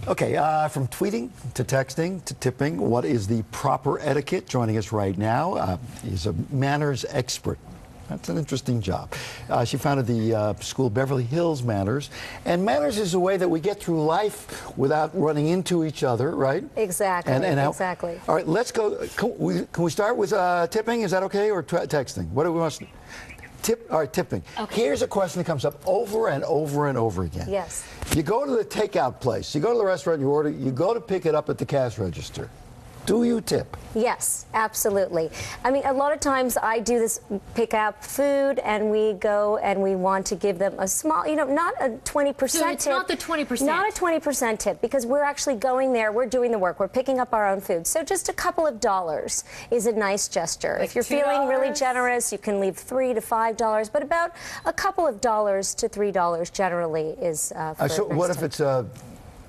Okay, from tweeting to texting to tipping, what is the proper etiquette? Joining us right now, he's a manners expert. That's an interesting job. She founded the school Beverly Hills Manners, and manners is a way that we get through life without running into each other, right? Exactly. Exactly. All right, let's go. Can we start with tipping? Is that okay, or texting? What do we want? All right, tipping. Okay. Here's a question that comes up over and over and over again. Yes. You go to the takeout place. You go to the restaurant. You order. You go to pick it up at the cash register. Do you tip? Yes, absolutely. I mean, a lot of times I do this, pick up food, and we go and we want to give them a small, not a 20% so it's tip. Not the 20%. Not a 20% tip, because we're actually going there, we're doing the work, we're picking up our own food. So just a couple of dollars is a nice gesture. Like if you're $2? feeling really generous, you can leave $3 to $5, but about a couple of dollars to $3 generally is for So what if it's a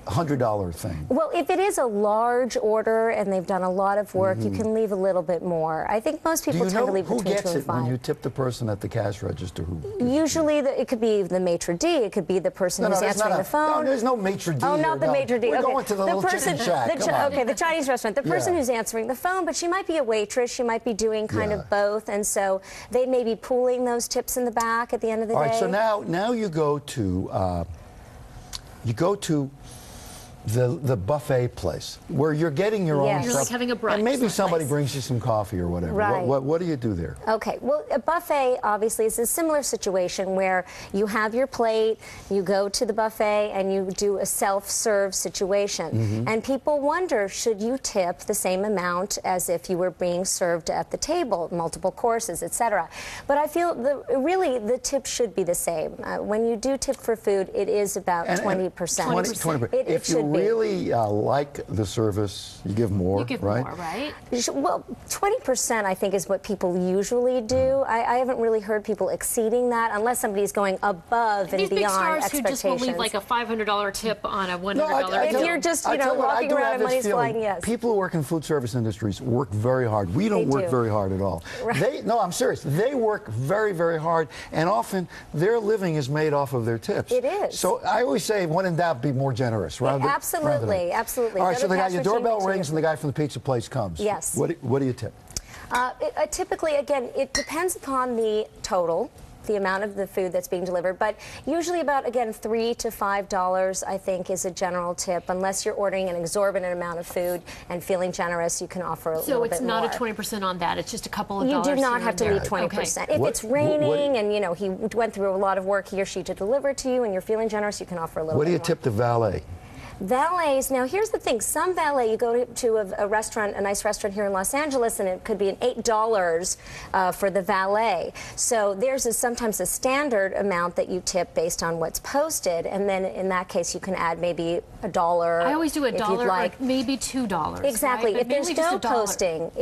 $100 thing? Well, if it is a large order and they've done a lot of work, you can leave a little bit more. I think most people tend to leave between 2 and 5. Who gets it when you tip the person at the cash register? Usually, it could be the maitre d', it could be the person who's answering the phone. No, there's no maitre d'. Oh, not the maitre d'. We're going to the little chicken shack. Okay, the Chinese restaurant. The person who's answering the phone, but she might be a waitress. She might be doing kind of both, and so they may be pooling those tips in the back at the end of the day. All right, so now you go to the buffet place where you're getting your own stuff. You're like having a brunch. And maybe somebody brings you some coffee or whatever. Right. What do you do there? Okay, well, a buffet obviously is a similar situation where you have your plate, you go to the buffet, and you do a self-serve situation. And people wonder, should you tip the same amount as if you were being served at the table, multiple courses, etc. But I feel really the tip should be the same. When you do tip for food, it is about 20%. 20%. It should be. Really like the service, you give more, You give right? more, right? Well, 20% I think is what people usually do. I haven't really heard people exceeding that unless somebody's going above and beyond expectations. These big stars who just will leave like a $500 tip on a $100 if you're just, walking around and money's flying, yes. People who work in food service industries work very hard. We don't work very hard at all. Right. No, I'm serious. They work very, very hard, and often their living is made off of their tips. It is. So I always say, when in doubt, be more generous. Absolutely, absolutely. All right, so your doorbell rings and the guy from the pizza place comes. Yes. What do you tip? Typically, again, it depends upon the total, the amount of the food that's being delivered, but usually about, again, $3 to $5 I think is a general tip. Unless you're ordering an exorbitant amount of food and feeling generous, you can offer a little bit more. So it's not a 20% on that, it's just a couple of dollars. You do not have to leave 20%. If it's raining and he went through a lot of work, he or she, to deliver to you, and you're feeling generous, you can offer a little bit more. What do you tip the valet? Valets, now here's the thing, some valet, you go to a restaurant, a nice restaurant here in Los Angeles, and it could be an $8 for the valet. So there's sometimes a standard amount that you tip based on what's posted, and then in that case you can add maybe $1. I always do $1, like maybe $2. Exactly. Right? If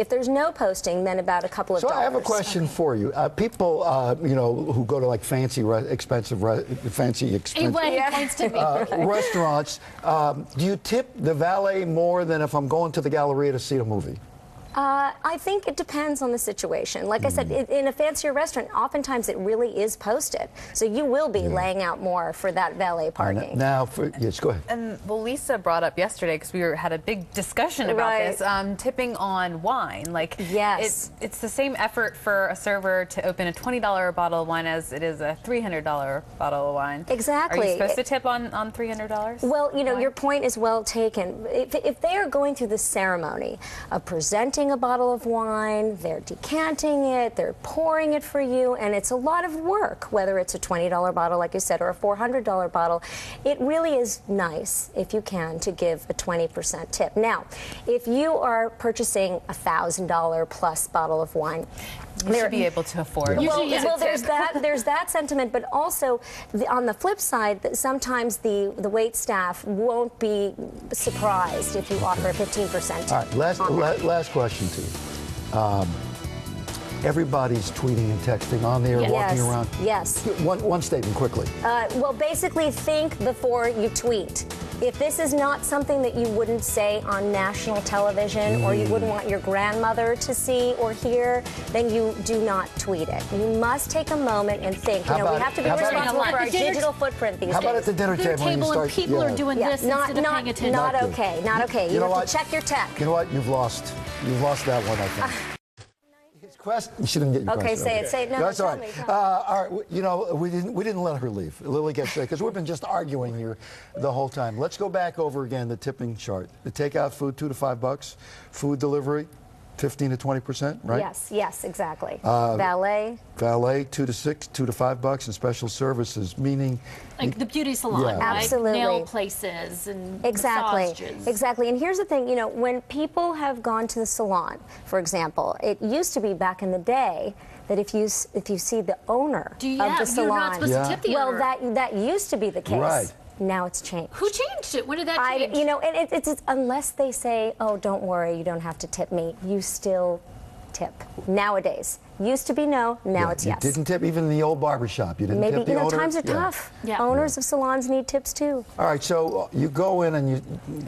there's no posting, then about a couple of dollars. So I have a question for you. People, who go to like fancy, expensive restaurants. Do you tip the valet more than if I'm going to the Galleria to see a movie? I think it depends on the situation. Like I said, in a fancier restaurant, oftentimes it really is posted. So you will be laying out more for that valet parking. Now, yes, go ahead. And well, Lisa brought up yesterday, because we had a big discussion about this, tipping on wine. Like, yes, it's the same effort for a server to open a $20 bottle of wine as it is a $300 bottle of wine. Exactly. Are you supposed to tip on $300? Well, your point is well taken. If they are going through the ceremony of presenting a bottle of wine, they're decanting it, they're pouring it for you, and it's a lot of work, whether it's a $20 bottle, like you said, or a $400 bottle. It really is nice, if you can, to give a 20% tip. Now, if you are purchasing a $1,000 plus bottle of wine, you should be able to afford. Well, there's that sentiment, but also on the flip side, sometimes the wait staff won't be surprised if you offer a 15% tip. All right, last question to you. Everybody's tweeting and texting on there, walking around. Yes. One statement quickly. Well, basically, think before you tweet. If this is not something that you wouldn't say on national television or you wouldn't want your grandmother to see or hear, then you do not tweet it. You must take a moment and think. You know, we have to be responsible for our digital footprint these days. How about at the dinner table when you start? And people are doing this instead of paying attention. Not okay. Not okay. You have to check your tech. You know what? You've lost that one, I think. His question. You shouldn't get your question. Okay, say it. No, that's tell all right. me. All right. You know, we didn't let her leave. Lily Gache, because we've been just arguing here the whole time. Let's go back over again the tipping chart. The takeout food, $2 to $5. Food delivery, 15 to 20%, right? Yes, exactly. Valet, $2 to $6, $2 to $5, and special services, meaning Like the beauty salon, Yeah. right? Absolutely. Nail places and Exactly. massages. Exactly. And here's the thing, you know, when people have gone to the salon, for example, it used to be back in the day that if you see the owner of the you're salon, not supposed to tip the owner. that used to be the case. Right. Now it's changed. Who changed it? When did that change? You know, and it's unless they say, "Oh, don't worry, you don't have to tip me," you still tip. Nowadays, used to be no, now it's yes. You didn't tip even in the old barber shop. You didn't Maybe tip the owner. times are tough. Yeah. Owners of salons need tips too. All right, so you go in and you.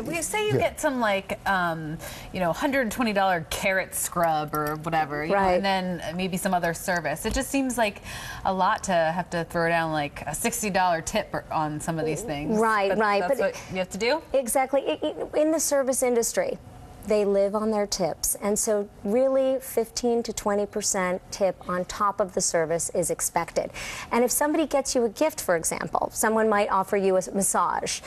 We say you get some like, $120 carrot scrub or whatever, you know, Right. and then maybe some other service. It just seems like a lot to have to throw down like a $60 tip on some of these things. Right, but right. That's But what you have to do? Exactly. In the service industry, they live on their tips. And so really 15 to 20% tip on top of the service is expected. And if somebody gets you a gift, for example, someone might offer you a massage,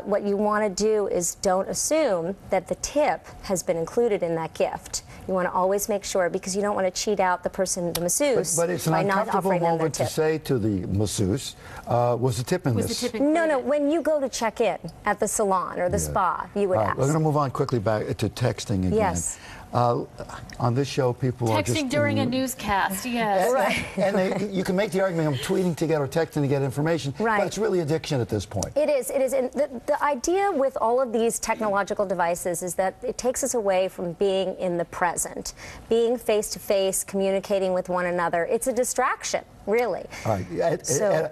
what you want to do is don't assume that the tip has been included in that gift. You want to always make sure, because you don't want to cheat out the person, the masseuse, But it's an by not uncomfortable offering them their moment to tip. say to the masseuse, was the tip in Was this? the tip included? No, when you go to check in at the salon or the spa, you would All right, ask. we're going to move on quickly back to texting again. Yes. On this show, people are just Texting during a newscast, yes. Right. you can make the argument I'm tweeting to get or texting to get information, Right. but it's really addiction at this point. It is. And the idea with all of these technological devices is that it takes us away from being in the present, being face-to-face, communicating with one another. It's a distraction, really. All right,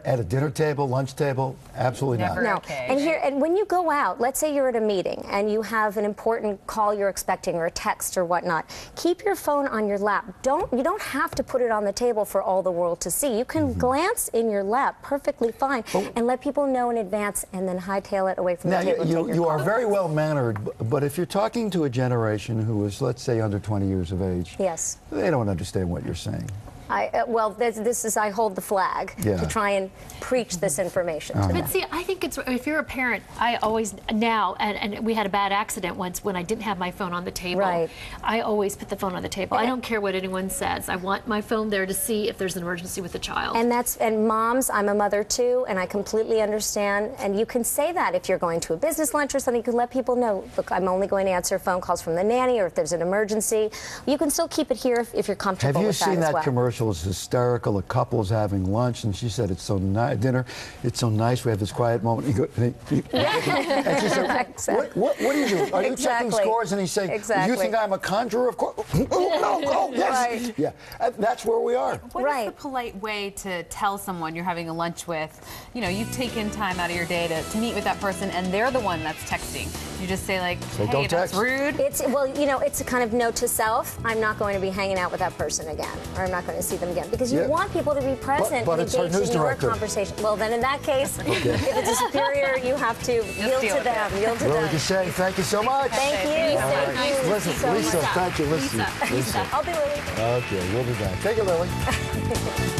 at a dinner table, lunch table, absolutely Never. not. No, Okay. and when you go out, let's say you're at a meeting and you have an important call you're expecting or a text or whatnot, keep your phone on your lap. You don't have to put it on the table for all the world to see. You can glance in your lap perfectly fine and let people know in advance and then hightail it away from Now, the table. and take your you are call. very well mannered, but if you're talking to a generation who is, let's say, under 20 years of age, Yes. they don't understand what you're saying. I hold the flag Yeah. to try and preach this information to them. But see, I think it's, if you're a parent, I always, now, and we had a bad accident once when I didn't have my phone on the table. Right. I always put the phone on the table. I don't care what anyone says. I want my phone there to see if there's an emergency with the child. And moms, I'm a mother too, and I completely understand. And you can say that if you're going to a business lunch or something, you can let people know, look, I'm only going to answer phone calls from the nanny, or if there's an emergency. You can still keep it here if you're comfortable Have you with that seen as that well. commercial? It's hysterical. A couple's having lunch, and she said, "It's so nice. Dinner. It's so nice. We have this quiet moment." And and she said, "What are you doing? Are you checking Exactly. scores?" And he's saying, Exactly. "You think I'm a conjurer? Of course." Oh, yes. Right. Yeah, that's where we are. What is Right. the polite way to tell someone you're having a lunch with, you know, you've taken time out of your day to meet with that person and they're the one that's texting? You just say like, Say, hey, "Don't that's text." rude. It's a kind of note to self. I'm not going to be hanging out with that person again, or I'm not going to see them again, because you Yeah. want people to be present But and it's our engaged news in your director. conversation. Well, then in that case, if it's a superior, you have to yield deal to with them. Yield to Lily them. Gache, thank you so much. Thank you. All right. Thank you. Listen, so Lisa, much. thank you. Lisa. Lisa. I'll be Lily. Okay, we'll be back. Take it, Lily.